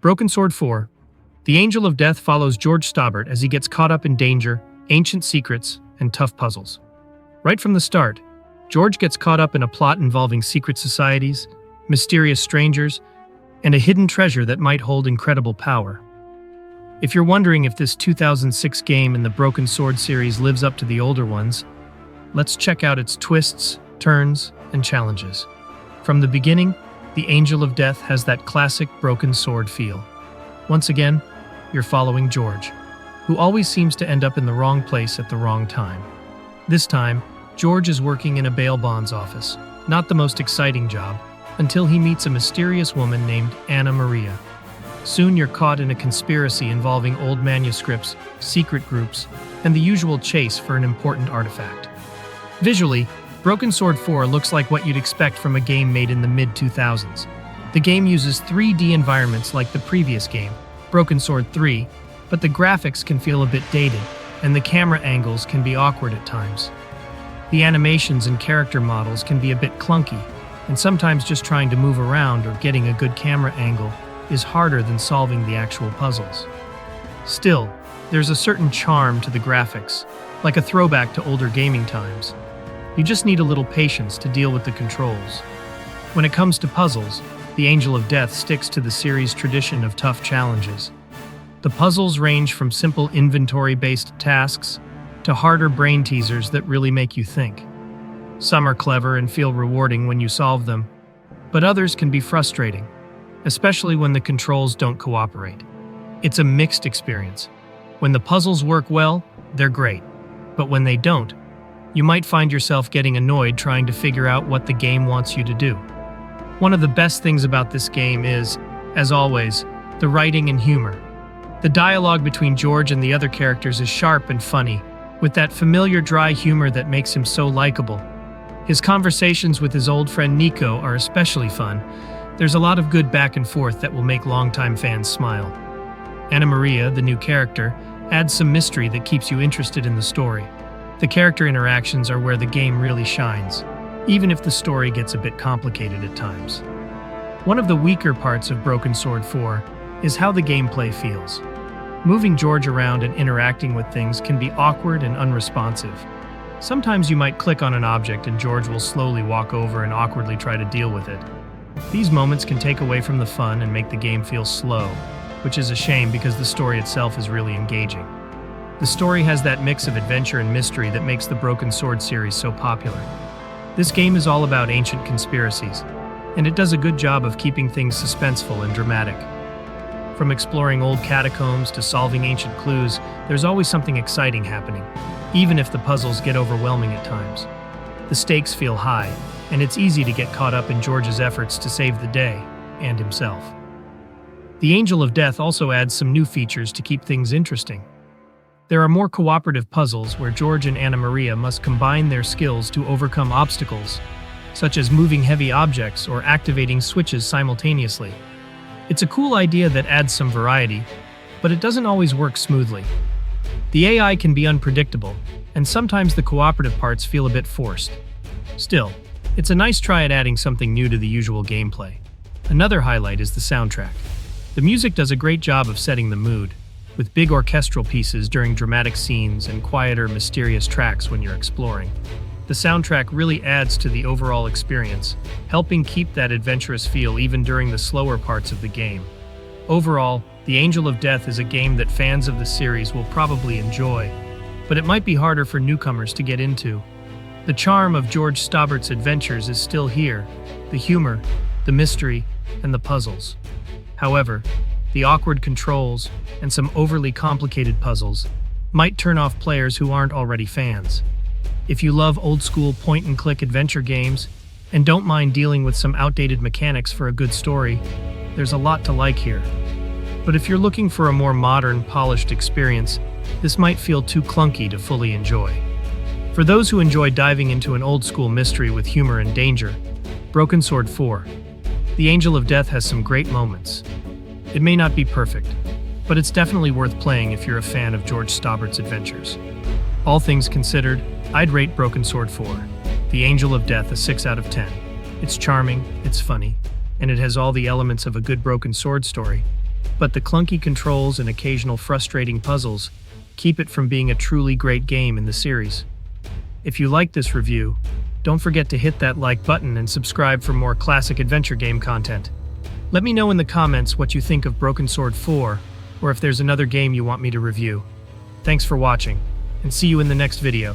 Broken Sword 4. The Angel of Death follows George Stobbart as he gets caught up in danger, ancient secrets, and tough puzzles. Right from the start, George gets caught up in a plot involving secret societies, mysterious strangers, and a hidden treasure that might hold incredible power. If you're wondering if this 2006 game in the Broken Sword series lives up to the older ones, let's check out its twists, turns, and challenges. From the beginning, the Angel of Death has that classic Broken Sword feel. Once again, you're following George, who always seems to end up in the wrong place at the wrong time. This time, George is working in a bail bonds office, not the most exciting job, until he meets a mysterious woman named Anna Maria. Soon you're caught in a conspiracy involving old manuscripts, secret groups, and the usual chase for an important artifact. Visually, Broken Sword 4 looks like what you'd expect from a game made in the mid-2000s. The game uses 3D environments like the previous game, Broken Sword 3, but the graphics can feel a bit dated, and the camera angles can be awkward at times. The animations and character models can be a bit clunky, and sometimes just trying to move around or getting a good camera angle is harder than solving the actual puzzles. Still, there's a certain charm to the graphics, like a throwback to older gaming times. You just need a little patience to deal with the controls. When it comes to puzzles, the Angel of Death sticks to the series' tradition of tough challenges. The puzzles range from simple inventory-based tasks to harder brain teasers that really make you think. Some are clever and feel rewarding when you solve them, but others can be frustrating, especially when the controls don't cooperate. It's a mixed experience. When the puzzles work well, they're great, but when they don't, you might find yourself getting annoyed trying to figure out what the game wants you to do. One of the best things about this game is, as always, the writing and humor. The dialogue between George and the other characters is sharp and funny, with that familiar dry humor that makes him so likable. His conversations with his old friend Nico are especially fun. There's a lot of good back and forth that will make longtime fans smile. Anna Maria, the new character, adds some mystery that keeps you interested in the story. The character interactions are where the game really shines, even if the story gets a bit complicated at times. One of the weaker parts of Broken Sword 4 is how the gameplay feels. Moving George around and interacting with things can be awkward and unresponsive. Sometimes you might click on an object and George will slowly walk over and awkwardly try to deal with it. These moments can take away from the fun and make the game feel slow, which is a shame because the story itself is really engaging. The story has that mix of adventure and mystery that makes the Broken Sword series so popular. This game is all about ancient conspiracies, and it does a good job of keeping things suspenseful and dramatic. From exploring old catacombs to solving ancient clues, there's always something exciting happening, even if the puzzles get overwhelming at times. The stakes feel high, and it's easy to get caught up in George's efforts to save the day, and himself. The Angel of Death also adds some new features to keep things interesting. There are more cooperative puzzles where George and Anna Maria must combine their skills to overcome obstacles, such as moving heavy objects or activating switches simultaneously. It's a cool idea that adds some variety, but it doesn't always work smoothly. The AI can be unpredictable, and sometimes the cooperative parts feel a bit forced. Still, it's a nice try at adding something new to the usual gameplay. Another highlight is the soundtrack. The music does a great job of setting the mood, with big orchestral pieces during dramatic scenes and quieter, mysterious tracks when you're exploring. The soundtrack really adds to the overall experience, helping keep that adventurous feel even during the slower parts of the game. Overall, The Angel of Death is a game that fans of the series will probably enjoy, but it might be harder for newcomers to get into. The charm of George Stobbart's adventures is still here, the humor, the mystery, and the puzzles. However, the awkward controls and some overly complicated puzzles might turn off players who aren't already fans. If you love old-school point-and-click adventure games and don't mind dealing with some outdated mechanics for a good story, there's a lot to like here. But if you're looking for a more modern, polished experience, this might feel too clunky to fully enjoy. For those who enjoy diving into an old-school mystery with humor and danger, Broken Sword 4. The Angel of Death has some great moments. It may not be perfect, but it's definitely worth playing if you're a fan of George Stobbart's adventures. All things considered, I'd rate Broken Sword 4. The Angel of Death a 6 out of 10. It's charming, it's funny, and it has all the elements of a good Broken Sword story. but the clunky controls and occasional frustrating puzzles keep it from being a truly great game in the series. If you like this review, don't forget to hit that like button and subscribe for more classic adventure game content. Let me know in the comments what you think of Broken Sword 4, or if there's another game you want me to review. Thanks for watching, and see you in the next video.